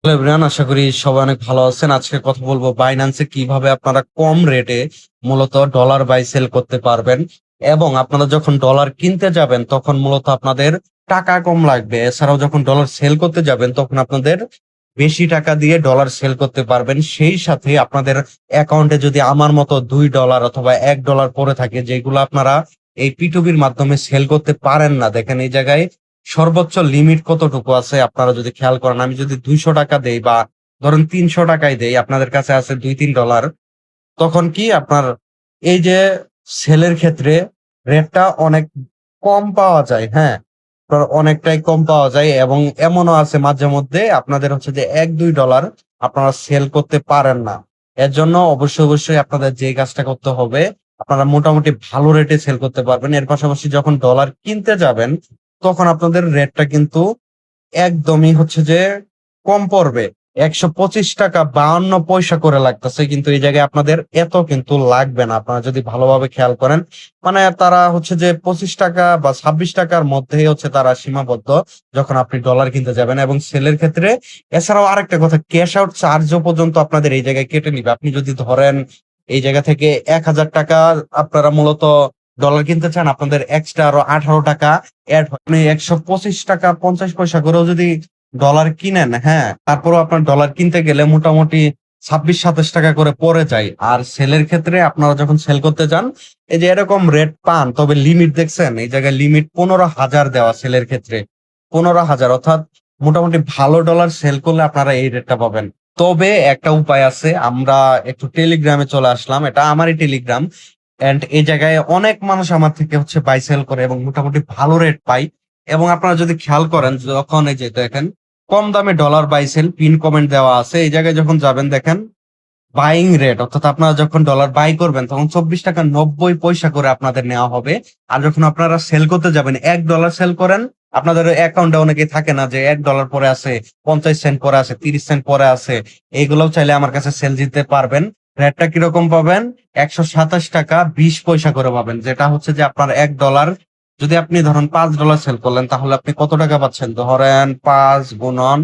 Hello everyone, আশা করি সবাই অনেক ভালো আছেন। আজকে কথা বলবো বাইন্যান্সে কিভাবে আপনারা কম রেটে মূলত ডলার বাই সেল করতে পারবেন, এবং আপনারা যখন ডলার কিনতে যাবেন তখন মূলত আপনাদের টাকা কম লাগবে। এছাড়াও যখন ডলার সেল করতে যাবেন তখন আপনাদের বেশি টাকা দিয়ে ডলার সেল করতে পারবেন। সেই সাথে আপনাদের অ্যাকাউন্টে যদি আমার মতো $2 অথবা $1 পড়ে থাকে, যেগুলো আপনারা এই পিটুবির মাধ্যমে সেল করতে পারেন না, দেখেন এই জায়গায় সর্বোচ্চ লিমিট কতটুকু আছে আপনারা যদি খেয়াল করেন। আমি যদি 200 টাকা দেই বা ধরেন 300 টাকায় দেই, আপনাদের কাছে আছে $2-3, তখন কি আপনার এই যে সেলের ক্ষেত্রে রেটটা অনেক কম পাওয়া যায়। হ্যাঁ, আপনার অনেকটাই কম পাওয়া যায়, এবং এমনও আছে মাঝে মধ্যে আপনাদের হচ্ছে যে $1-2 আপনারা সেল করতে পারেন না। এর জন্য অবশ্যই অবশ্যই আপনাদের যে কাজটা করতে হবে, আপনারা মোটামুটি ভালো রেটে সেল করতে পারবেন। এর পাশাপাশি যখন ডলার কিনতে যাবেন তখন আপনাদের রেটটা কিন্তু একদমই হচ্ছে যে কম পড়বে। 125 টাকা 52 পয়সা করে লাগতেছে, কিন্তু এই জায়গায় আপনাদের এত কিন্তু লাগবে না আপনারা যদি ভালোভাবে খেয়াল করেন। মানে তারা হচ্ছে যে 25 টাকা বা 26 টাকার মধ্যেই হচ্ছে তারা সীমাবদ্ধ যখন আপনি ডলার কিনতে যাবেন এবং সেলের ক্ষেত্রে। এছাড়াও আরেকটা কথা, ক্যাশ আউট চার্জও পর্যন্ত আপনাদের এই জায়গায় কেটে নিবে। আপনি যদি ধরেন এই জায়গা থেকে 1,000 টাকা আপনারা মূলত ডলার কিনতে চান, আপনাদের এক্সট্রা আরো 18 টাকা অ্যাড হয়। আপনি 125 টাকা 50 পয়সা করেও যদি ডলার কিনেন, হ্যাঁ, তারপরেও আপনার ডলার কিনতে গেলে মোটামুটি 26-27 টাকা করে পড়ে যায়। আর সেলের ক্ষেত্রে আপনারা যখন সেল করতে যান, এই যে এরকম রেট পান, তবে লিমিট দেখছেন এই জায়গায় লিমিট 15,000 দেওয়া সেলের ক্ষেত্রে। 15,000 অর্থাৎ মোটামুটি ভালো ডলার সেল করলে আপনারা এই রেটটা পাবেন। তবে একটা উপায় আছে, আমরা একটু টেলিগ্রামে চলে আসলাম, এটা আমারই টেলিগ্রাম। এন্ড এই জায়গায় অনেক মানুষ আমার থেকে হচ্ছে বাই সেল করে এবং মোটামুটি ভালো রেট পাই। এবং আপনারা যদি খেয়াল করেন, যখন এই যে দেখেন কম দামে dollar buy sell pin comment দেওয়া আছে, এই জায়গায় যখন যাবেন দেখেন বাইং রেট, অর্থাৎ আপনারা যখন ডলার বাই করবেন তখন 24 টাকা 90 পয়সা করে আপনাদের নেওয়া হবে। আর যখন আপনারা সেল করতে যাবেন, $1 সেল করেন, আপনাদের অ্যাকাউন্টে অনেকে থাকে না যে $1 পরে আছে, 50 সেন্ট পরে আছে, 30 সেন্ট পরে আছে। এইগুলোও চাইলে আমার কাছে সেল দিতে পারবেন। রেটটা কিরকম পাবেন? 127 টাকা 20 পয়সা করে পাবেন, যেটা হচ্ছে যে আপনার $1 যদি আপনি ধরেন $5 সেল করলেন, তাহলে আপনি কত টাকা পাচ্ছেন? ধরেন 5 গুণন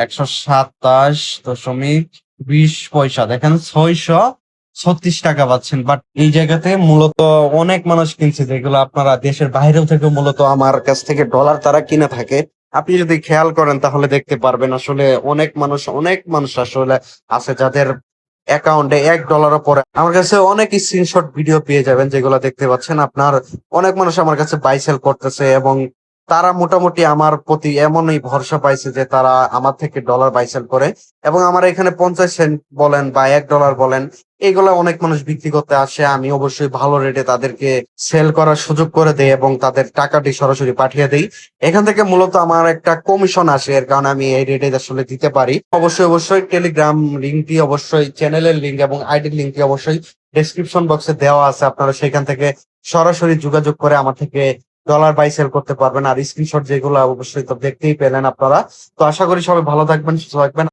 127.20 পয়সা, দেখেন 636 টাকা পাচ্ছেন। বাট এই জায়গাতে মূলত অনেক মানুষ কিনছে, যেগুলো আপনারা দেশের বাইরেও থেকে মূলত আমার কাছ থেকে ডলার তারা কিনে থাকে। আপনি যদি খেয়াল করেন তাহলে দেখতে পারবেন আসলে অনেক মানুষ আসলে আছে যাদের অ্যাকাউন্টে $1 পরে। আমার কাছে অনেক স্ক্রিনশট ভিডিও পেয়ে যাবেন, যেগুলো দেখতে পাচ্ছেন আপনার। অনেক মানুষ আমার কাছে বাই সেল করতেছে এবং তারা মোটামুটি আমার প্রতি এমনই ভরসা পাইছে যে তারা আমার থেকে ডলার বাই সেল করে। এবং আমার এখানে 50 সেন্ট বলেন বা $1 বলেন, এগুলা অনেক মানুষ বিক্রি করতে আসে। আমি অবশ্যই ভালো রেটে তাদেরকে সেল করার সুযোগ করে দেই এবং তাদের টাকাটি সরাসরি পাঠিয়ে দেই। এখান থেকে মূলত আমার একটা কমিশন আসে, এর কারণে আমি এই রেটে আসলে দিতে পারি। অবশ্যই অবশ্যই টেলিগ্রাম লিঙ্কটি, অবশ্যই চ্যানেলের লিঙ্ক এবং আইডির লিঙ্কটি অবশ্যই ডেসক্রিপশন বক্সে দেওয়া আছে। আপনারা সেখান থেকে সরাসরি যোগাযোগ করে আমার থেকে ডলার বাই সেল করতে পারবেন। আর স্ক্রিনশট যেগুলো অবশ্যই তো দেখতেই পেলেন আপনারা। তো আশা করি সবাই ভালো থাকবেন, সুস্থ থাকবেন।